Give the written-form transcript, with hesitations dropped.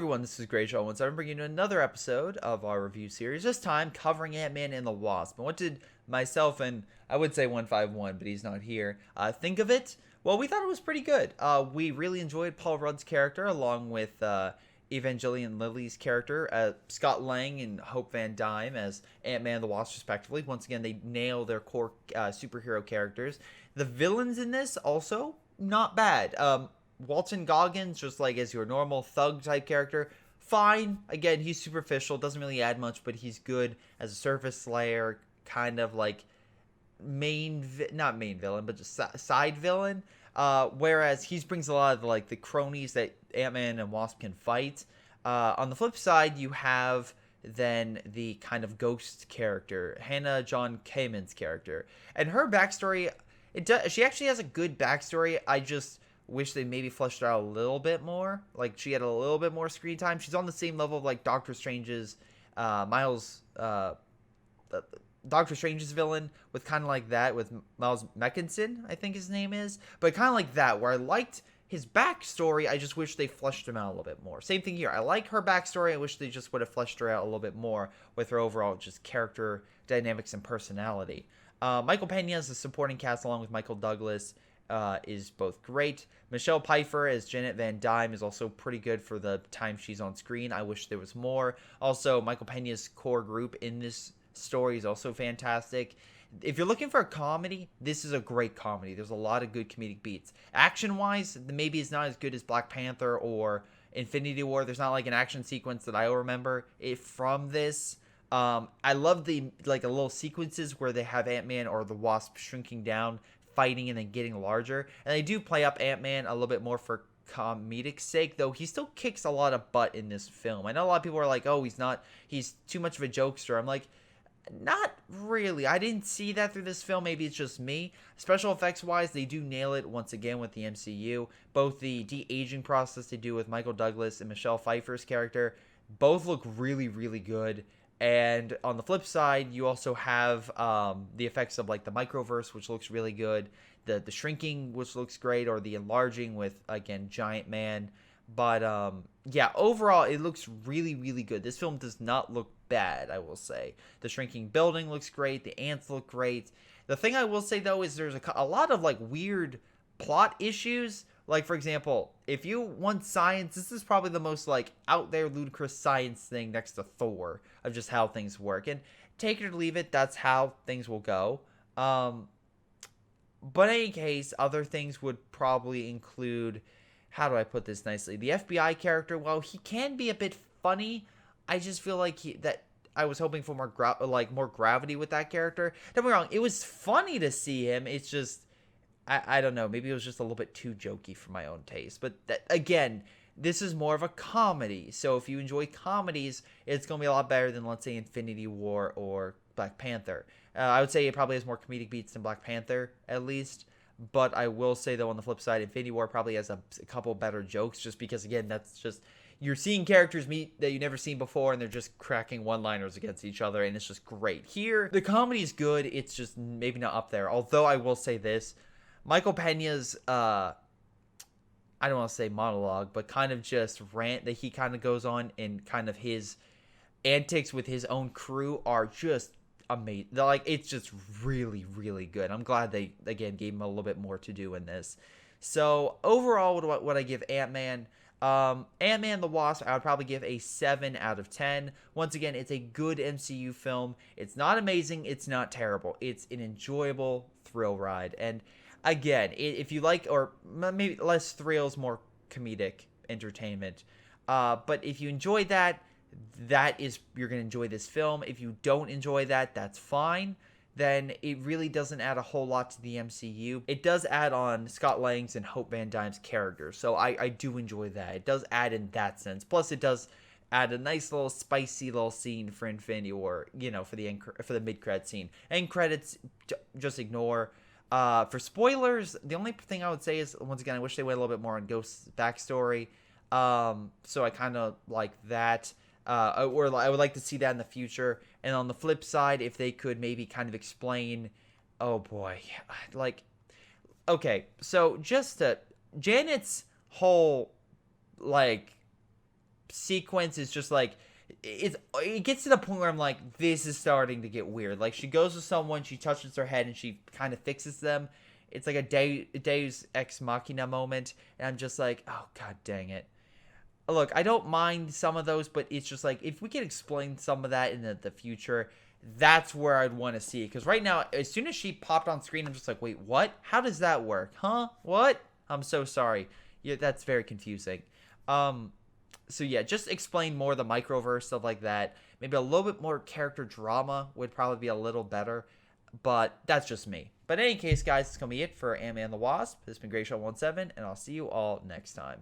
everyone, this is Greyshot. Once I'm bringing you another episode of our review series, this time covering Ant-Man and the Wasp. And what did myself and, I would say 151, but he's not here, think of it? Well, we thought it was pretty good. We really enjoyed Paul Rudd's character, along with Evangeline Lilly's character, Scott Lang and Hope Van Dyne as Ant-Man and the Wasp, respectively. Once again, they nail their core superhero characters. The villains in this, also, not bad. Walton Goggins, just like as your normal thug type character, fine. Again, he's superficial, doesn't really add much, but he's good as a surface layer, kind of like not main villain, but just side villain. Whereas he brings a lot of like the cronies that Ant-Man and Wasp can fight. On the flip side, you have then the kind of ghost character, Hannah John Kamen's character, and her backstory. She actually has a good backstory. I just wish they maybe fleshed her out a little bit more. Like, she had a little bit more screen time. She's on the same level of, like, Doctor Strange's Doctor Strange's villain, with kind of like that, with Miles Meckinson, I think his name is. But kind of like that, where I liked his backstory, I just wish they fleshed him out a little bit more. Same thing here. I like her backstory. I wish they just would have fleshed her out a little bit more with her overall just character dynamics and personality. Michael Pena as the supporting cast, along with Michael Douglas, is both great. Michelle Pfeiffer as Janet Van Dyne is also pretty good for the time she's on screen. I wish there was more. Also, Michael Pena's core group in this story is also fantastic. If you're looking for a comedy, this is a great comedy. There's a lot of good comedic beats. Action-wise, maybe it's not as good as Black Panther or Infinity War. There's not like an action sequence that I remember from this. I love the like a little sequences where they have Ant-Man or the Wasp shrinking down, fighting, and then getting larger. And they do play up Ant-Man a little bit more for comedic sake, though he still kicks a lot of butt in this film. I know a lot of people are like, oh, he's too much of a jokester. I'm like, not really. I didn't see that through this film. Maybe it's just me. Special effects wise, they do nail it once again with the MCU. Both the de-aging process they do with Michael Douglas and Michelle Pfeiffer's character both look really, really good. And on the flip side, you also have the effects of like the microverse, which looks really good, the shrinking, which looks great, or the enlarging with, again, Giant Man. But yeah, overall, it looks really, really good. This film does not look bad, I will say. The shrinking building looks great. The ants look great. The thing I will say, though, is there's a lot of like weird plot issues. Like, for example, if you want science, this is probably the most, like, out there ludicrous science thing next to Thor of just how things work. And take it or leave it, that's how things will go. But in any case, other things would probably include, how do I put this nicely? The FBI character, while he can be a bit funny, I just feel like I was hoping for more more gravity with that character. Don't get me wrong, it was funny to see him. It's just, I don't know, maybe it was just a little bit too jokey for my own taste. But again, this is more of a comedy. So if you enjoy comedies, it's going to be a lot better than, let's say, Infinity War or Black Panther. I would say it probably has more comedic beats than Black Panther, at least. But I will say, though, on the flip side, Infinity War probably has a couple better jokes, just because, again, that's just, you're seeing characters meet that you've never seen before, and they're just cracking one-liners against each other, and it's just great. Here, the comedy is good. It's just maybe not up there. Although I will say this, Michael Pena's, I don't want to say monologue, but kind of just rant that he kind of goes on, and kind of his antics with his own crew are just amazing. Like, it's just really, really good. I'm glad they, again, gave him a little bit more to do in this. So, overall, what would I give Ant-Man? Ant-Man the Wasp, I would probably give a 7 out of 10. Once again, it's a good MCU film. It's not amazing. It's not terrible. It's an enjoyable thrill ride. And again, if you like, or maybe less thrills, more comedic entertainment. But if you enjoy that, you're going to enjoy this film. If you don't enjoy that, that's fine. Then it really doesn't add a whole lot to the MCU. It does add on Scott Lang's and Hope Van Dyne's characters, so I do enjoy that. It does add in that sense. Plus, it does add a nice little spicy little scene for Infinity War, for the mid-credit scene. End credits, just ignore. For spoilers, the only thing I would say is, once again, I wish they went a little bit more on Ghost's backstory. So I kind of like that. Or I would like to see that in the future. And on the flip side, if they could maybe kind of explain, oh boy, like, okay, so just Janet's whole, like, sequence is just like, it gets to the point where I'm like, this is starting to get weird. Like, she goes to someone, she touches their head, and she kind of fixes them. It's like a Deus Ex Machina moment, and I'm just like, oh, god dang it. Look, I don't mind some of those, but it's just like, if we can explain some of that in the future, that's where I'd want to see it. Because right now, as soon as she popped on screen, I'm just like, wait, what? How does that work? Huh? What? I'm so sorry. Yeah, that's very confusing. So yeah, just explain more of the microverse, stuff like that. Maybe a little bit more character drama would probably be a little better. But that's just me. But in any case, guys, it's going to be it for Ant-Man and the Wasp. This has been Greyshot17, and I'll see you all next time.